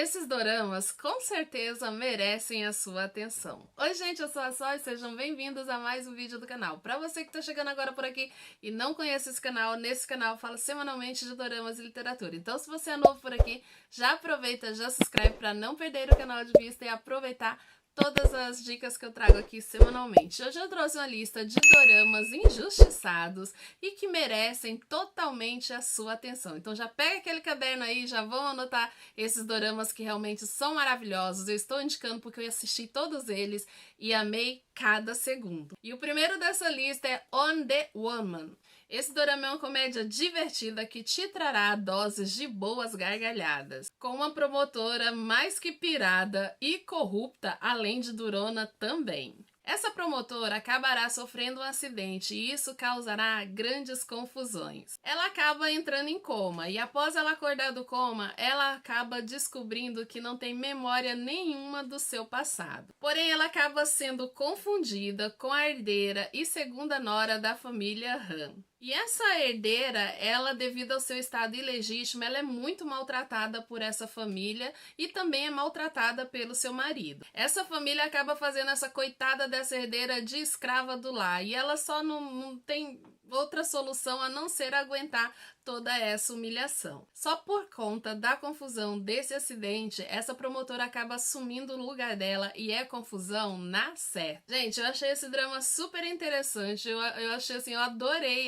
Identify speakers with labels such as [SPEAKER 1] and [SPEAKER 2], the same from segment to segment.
[SPEAKER 1] Esses doramas com certeza merecem a sua atenção. Oi gente, eu sou a Sol e sejam bem-vindos a mais um vídeo do canal. Pra você que tá chegando agora por aqui e não conhece esse canal, nesse canal eu falo semanalmente de doramas e literatura. Então se você é novo por aqui, já aproveita, já se inscreve pra não perder o canal de vista e aproveitar todas as dicas que eu trago aqui semanalmente. Hoje eu trouxe uma lista de doramas injustiçados e que merecem totalmente a sua atenção. Então já pega aquele caderno aí, já vão anotar esses doramas que realmente são maravilhosos. Eu estou indicando porque eu assisti todos eles e amei cada segundo. E o primeiro dessa lista é On the Woman. Esse dorama é uma comédia divertida que te trará doses de boas gargalhadas, com uma promotora mais que pirada e corrupta, além de durona também. Essa promotora acabará sofrendo um acidente e isso causará grandes confusões. Ela acaba entrando em coma e após ela acordar do coma, ela acaba descobrindo que não tem memória nenhuma do seu passado. Porém, ela acaba sendo confundida com a herdeira e segunda nora da família Han. E essa herdeira, ela devido ao seu estado ilegítimo, ela é muito maltratada por essa família e também é maltratada pelo seu marido. Essa família acaba fazendo essa coitada dessa herdeira de escrava do lar e ela só não tem outra solução a não ser aguentar toda essa humilhação. Só por conta da confusão desse acidente, essa promotora acaba assumindo o lugar dela e é confusão na certa. Gente, eu achei esse drama super interessante, eu achei assim, eu adorei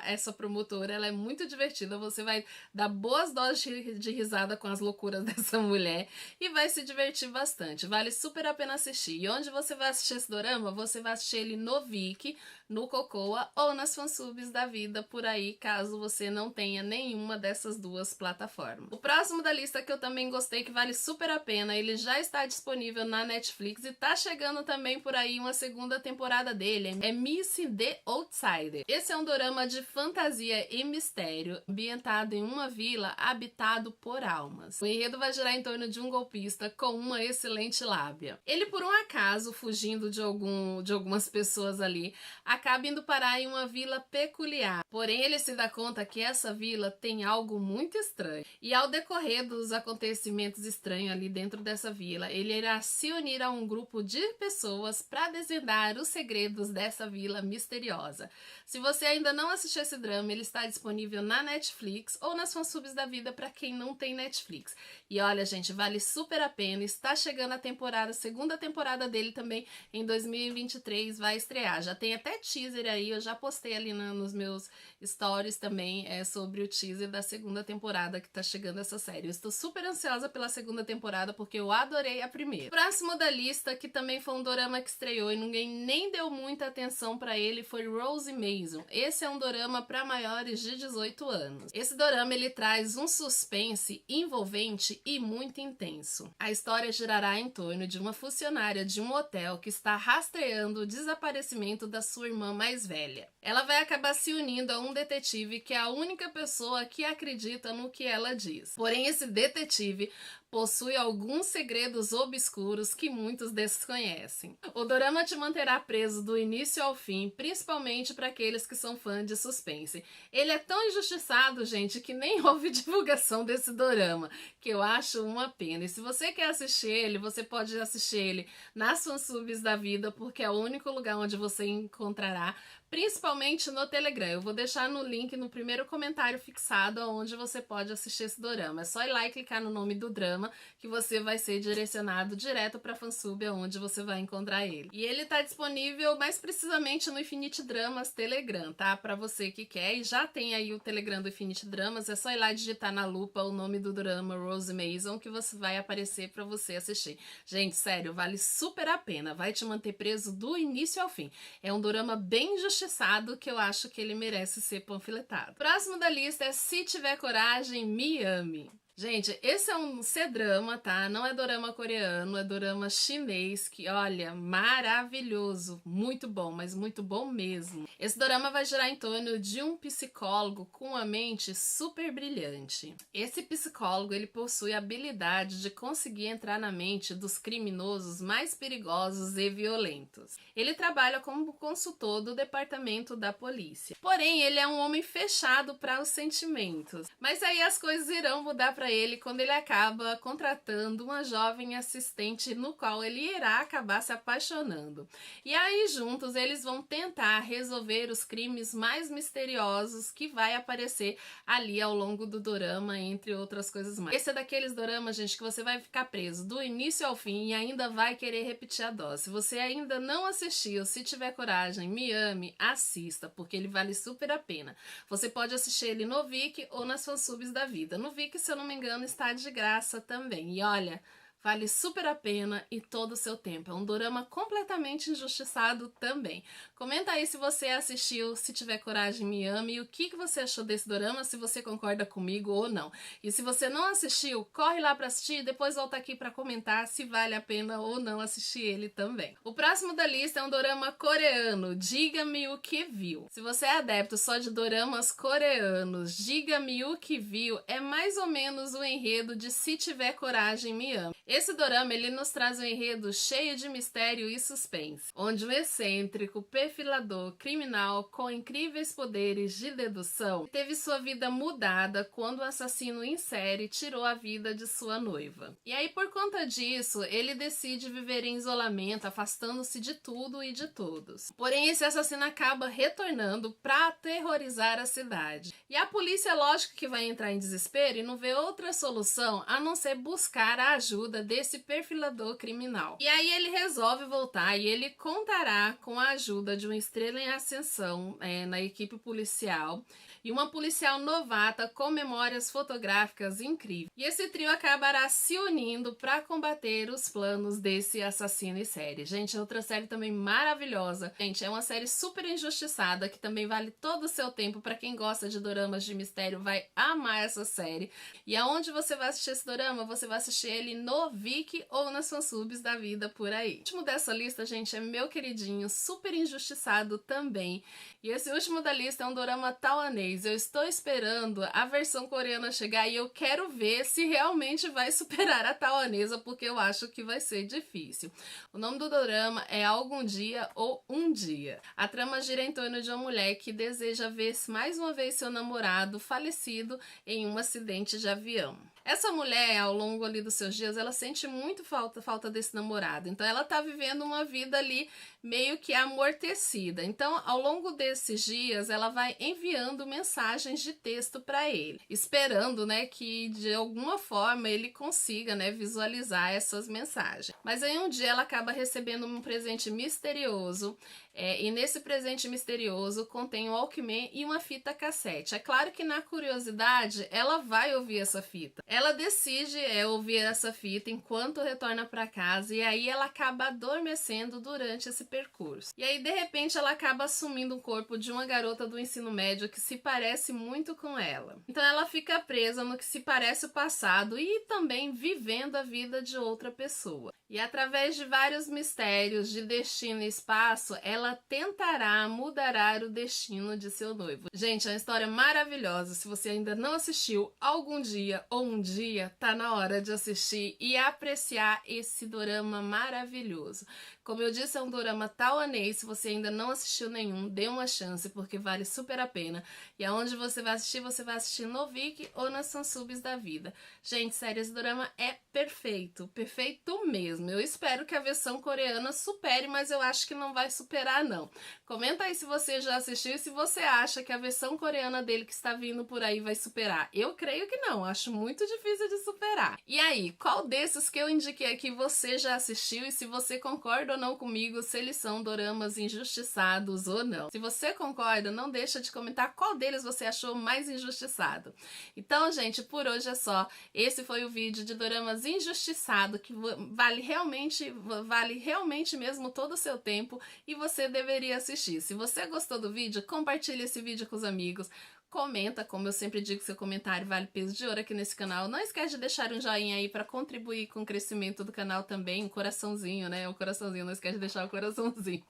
[SPEAKER 1] essa promotora, ela é muito divertida, você vai dar boas doses de risada com as loucuras dessa mulher e vai se divertir bastante, vale super a pena assistir. E onde você vai assistir esse dorama? Você vai assistir ele no Viki, no Cocoa ou nas fansubs da vida por aí, caso você não tenha nenhuma dessas duas plataformas. O próximo da lista que eu também gostei, que vale super a pena, ele já está disponível na Netflix e tá chegando também por aí uma segunda temporada dele, é Miss the Outsider. Esse é um dorama de fantasia e mistério, ambientado em uma vila habitado por almas. O enredo vai girar em torno de um golpista com uma excelente lábia. Ele, por um acaso, fugindo de algumas pessoas ali, acaba indo parar em uma vila peculiar. Porém, ele se dá conta que essa vila tem algo muito estranho. E ao decorrer dos acontecimentos estranhos ali dentro dessa vila, ele irá se unir a um grupo de pessoas para desvendar os segredos dessa vila misteriosa. Se você ainda não assistiu esse drama, ele está disponível na Netflix ou nas fansubs da vida para quem não tem Netflix. E olha, gente, vale super a pena. Está chegando a segunda temporada dele também em 2023, vai estrear. Já tem até teaser aí, eu já postei ali nos meus stories também sobre o teaser da segunda temporada que tá chegando essa série. Eu estou super ansiosa pela segunda temporada porque eu adorei a primeira. Próximo da lista, que também foi um dorama que estreou e ninguém nem deu muita atenção pra ele, foi Rose Mason. Esse é um dorama para maiores de 18 anos. Esse dorama ele traz um suspense envolvente e muito intenso. A história girará em torno de uma funcionária de um hotel que está rastreando o desaparecimento da sua irmã mais velha. Ela vai acabar se unindo a um detetive que é a única pessoa que acredita no que ela diz. Porém, esse detetive possui alguns segredos obscuros que muitos desconhecem. O dorama te manterá preso do início ao fim, principalmente para aqueles que são fãs de suspense. Ele é tão injustiçado, gente, que nem houve divulgação desse dorama, que eu acho uma pena. E se você quer assistir ele, você pode assistir ele nas fansubs da vida, porque é o único lugar onde você encontrará, principalmente no Telegram. Eu vou deixar no link no primeiro comentário fixado onde você pode assistir esse dorama. É só ir lá e clicar no nome do drama que você vai ser direcionado direto para a fansub, onde você vai encontrar ele. E ele tá disponível mais precisamente no Infinity Dramas Telegram, tá? Para você que quer e já tem aí o Telegram do Infinity Dramas, é só ir lá e digitar na lupa o nome do drama Rose Mason que você vai aparecer para você assistir. Gente, sério, vale super a pena, vai te manter preso do início ao fim. É um dorama bem injustiçado que eu acho que ele merece ser panfletado. Próximo da lista é Se Tiver Coragem, Me Ame. Gente, esse é um C-drama, tá? Não é dorama coreano, é dorama chinês, que, olha, maravilhoso, muito bom, mas muito bom mesmo. Esse dorama vai girar em torno de um psicólogo com uma mente super brilhante. Esse psicólogo, ele possui a habilidade de conseguir entrar na mente dos criminosos mais perigosos e violentos. Ele trabalha como consultor do departamento da polícia. Porém, ele é um homem fechado para os sentimentos. Mas aí as coisas irão mudar para para ele quando ele acaba contratando uma jovem assistente no qual ele irá acabar se apaixonando. E aí juntos eles vão tentar resolver os crimes mais misteriosos que vai aparecer ali ao longo do dorama, entre outras coisas mais. Esse é daqueles doramas, gente, que você vai ficar preso do início ao fim e ainda vai querer repetir a dose. Se você ainda não assistiu, se tiver coragem, me ame, assista, porque ele vale super a pena. Você pode assistir ele no Viki ou nas fansubs da vida. No Viki, se eu não me engano, está de graça também. E olha, vale super a pena e todo o seu tempo. É um dorama completamente injustiçado também. Comenta aí se você assistiu, se tiver coragem, me ame, e o que você achou desse dorama, se você concorda comigo ou não. E se você não assistiu, corre lá pra assistir e depois volta aqui pra comentar se vale a pena ou não assistir ele também. O próximo da lista é um dorama coreano, Diga-me o que viu. Se você é adepto só de doramas coreanos, Diga-me o que viu é mais ou menos o enredo de Se Tiver Coragem, Me Ame. Esse dorama, ele nos traz um enredo cheio de mistério e suspense, onde um excêntrico perfilador criminal com incríveis poderes de dedução teve sua vida mudada quando o assassino em série tirou a vida de sua noiva. E aí, por conta disso, ele decide viver em isolamento, afastando-se de tudo e de todos. Porém, esse assassino acaba retornando para aterrorizar a cidade. E a polícia, lógico que vai entrar em desespero e não vê outra solução a não ser buscar a ajuda desse perfilador criminal. E aí ele resolve voltar e ele contará com a ajuda de uma estrela em ascensão na equipe policial e uma policial novata com memórias fotográficas incríveis. E esse trio acabará se unindo para combater os planos desse assassino em série. Gente, é outra série também maravilhosa. Gente, é uma série super injustiçada que também vale todo o seu tempo. Para quem gosta de doramas de mistério, vai amar essa série. E aonde você vai assistir esse dorama? Você vai assistir ele no Viki ou nas fansubs da vida por aí. O último dessa lista, gente, é meu queridinho, super injustiçado também. E esse último da lista é um dorama taiwanês. Eu estou esperando a versão coreana chegar e eu quero ver se realmente vai superar a taiwanesa, porque eu acho que vai ser difícil. O nome do dorama é Algum Dia ou Um Dia. A trama gira em torno de uma mulher que deseja ver mais uma vez seu namorado falecido em um acidente de avião. Essa mulher, ao longo ali dos seus dias, ela sente muito falta desse namorado. Então ela tá vivendo uma vida ali meio que amortecida. Então, ao longo desses dias, ela vai enviando mensagens de texto para ele, esperando, né, que de alguma forma ele consiga, né, visualizar essas mensagens. Mas aí um dia ela acaba recebendo um presente misterioso. E nesse presente misterioso contém um Walkman e uma fita cassete. É claro que na curiosidade ela vai ouvir essa fita. Ela decide ouvir essa fita enquanto retorna para casa e aí ela acaba adormecendo durante esse percurso. E aí de repente ela acaba assumindo o corpo de uma garota do ensino médio que se parece muito com ela. Então ela fica presa no que se parece o passado e também vivendo a vida de outra pessoa. E através de vários mistérios de destino e espaço, ela tentará mudar o destino de seu noivo. Gente, é uma história maravilhosa. Se você ainda não assistiu Algum Dia ou Um Dia, tá na hora de assistir e apreciar esse dorama maravilhoso. Como eu disse, é um dorama taiwanês. Se você ainda não assistiu nenhum, dê uma chance, porque vale super a pena. E aonde você vai assistir no Viki ou nas fansubs da vida. Gente, sério, esse dorama é perfeito, perfeito mesmo. Eu espero que a versão coreana supere, mas eu acho que não vai superar, não. Comenta aí se você já assistiu e se você acha que a versão coreana dele que está vindo por aí vai superar. Eu creio que não, acho muito difícil de superar. E aí, qual desses que eu indiquei aqui você já assistiu e se você concorda ou não comigo, se eles são doramas injustiçados ou não? Se você concorda, não deixa de comentar qual deles você achou mais injustiçado. Então, gente, por hoje é só. Esse foi o vídeo de doramas injustiçado, que vale realmente mesmo todo o seu tempo e você deveria assistir. Se você gostou do vídeo, compartilhe esse vídeo com os amigos. Comenta, como eu sempre digo, seu comentário vale peso de ouro aqui nesse canal. Não esquece de deixar um joinha aí para contribuir com o crescimento do canal também. Um coraçãozinho, né? Um coraçãozinho, não esquece de deixar o coraçãozinho.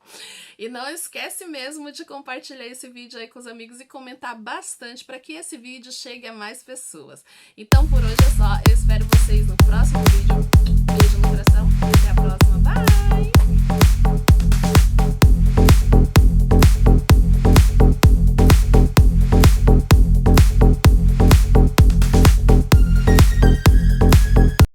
[SPEAKER 1] E não esquece mesmo de compartilhar esse vídeo aí com os amigos e comentar bastante para que esse vídeo chegue a mais pessoas. Então por hoje é só. Eu espero vocês no próximo